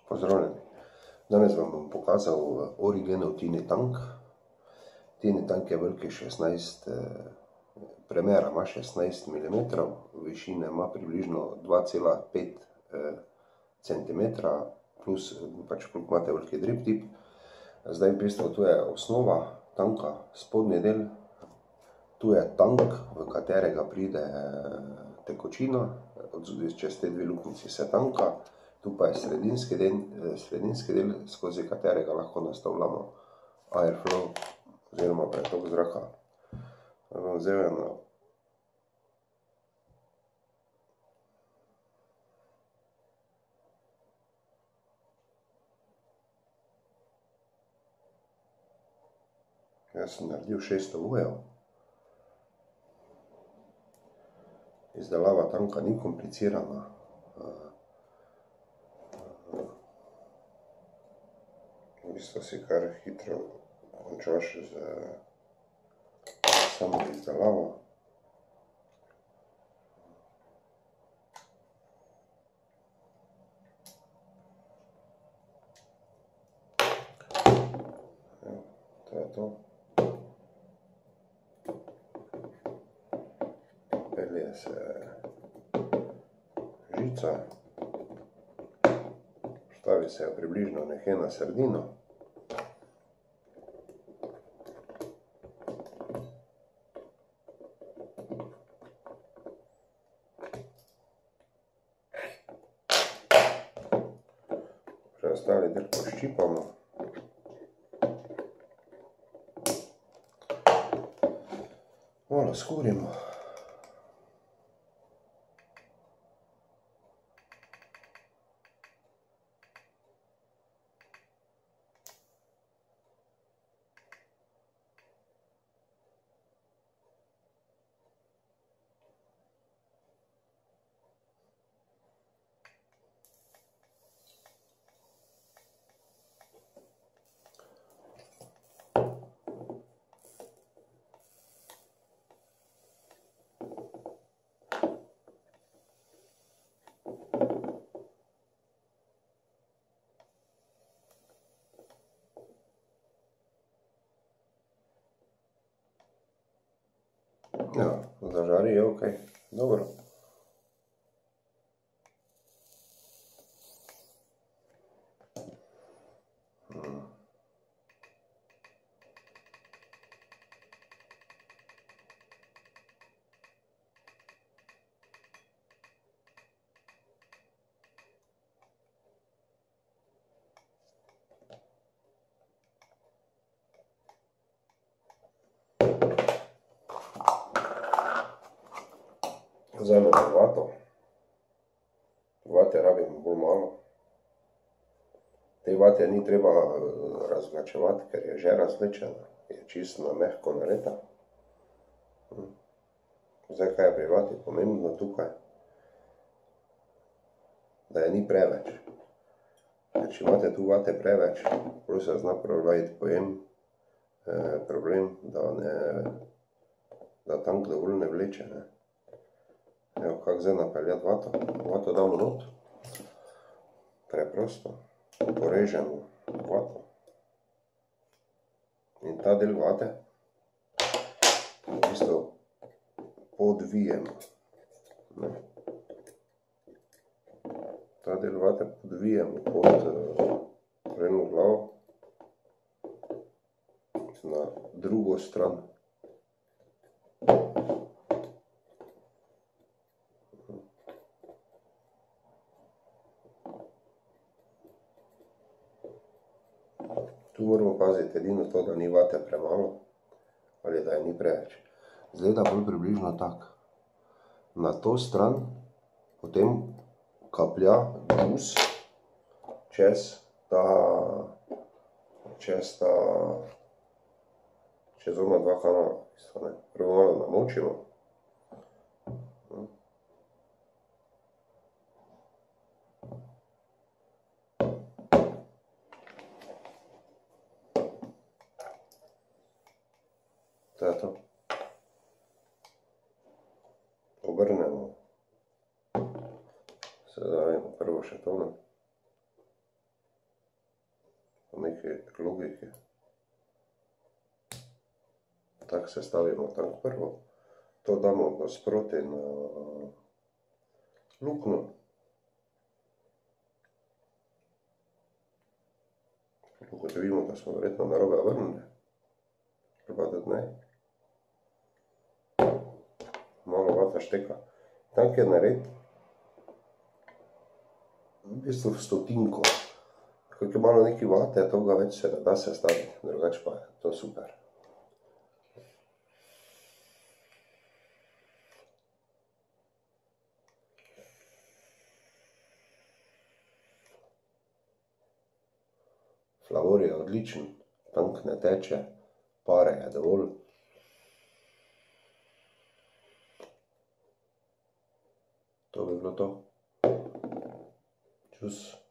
Pozdravljeni. Danes vam bom pokazal Origenov Tiny Tank. Tiny Tank je veliki 16, premera ima 16 mm, višine ima približno 2,5 cm, plus pač koliko imate veliki drip tip. Zdaj v bistvu tu je osnova tanka, spodnji del. Tu je tank, v katerega pride tekočina, čez te dve luknjici se tanka. Tu pa je sredinski del, skozi katerega lahko nastavljamo airflow oziroma pretok zraka. Bom vzel eno Jaz sem naredil 600 vujev. Izdelava tanka ni komplicirana. V bistvu si kar hitro končaš z samo izdelavo. To je to. Pelje se žica. Stavi se približno nekje na sredino. Preostali del poščipamo. Malo skurimo. Ja, zažari je ok, dobro. Vzamemo vato. Vate rabimo bolj malo. Te vate ni treba razvlačevati, ker je že razvlečena. Je čisto mehko narejena. Zdaj, kaj je pri vati pomembno tukaj? Da je ni preveč. Ker če imate tu vate preveč, potem se zna pojaviti problem, da tank dovolj ne vleče. Evo, kako zdaj napeljati vato. Vato damo not. Preprosto. Porežemo vato. In ta del vate v bistvu podvijemo. Ta del vate podvijemo pod eno glavo na drugo stran. Tu moramo paziti edino to, da ni vate premalo ali da je ni preveč. Izgleda bolj približno tako. Na to stran potem kaplja gus čez ona dva kanala. Prvo malo namočimo. To je to. Obrnemo. Sedaj dajemo prvo še tole. neki logiki. Tako sestavimo tank prvo. To damo nasproti na luknjo. Ugotovimo, da smo verjetno narobe obrnili. Pa tudi ne. Malo vata šteka. Tank je narediti v bistvu v stotinko. Ko je malo neki vate, toga več se ne da sestaviti, drugače pa je to super. Flavor je odličen, tank ne teče, pare je dovolj. To bi bilo to. Čus.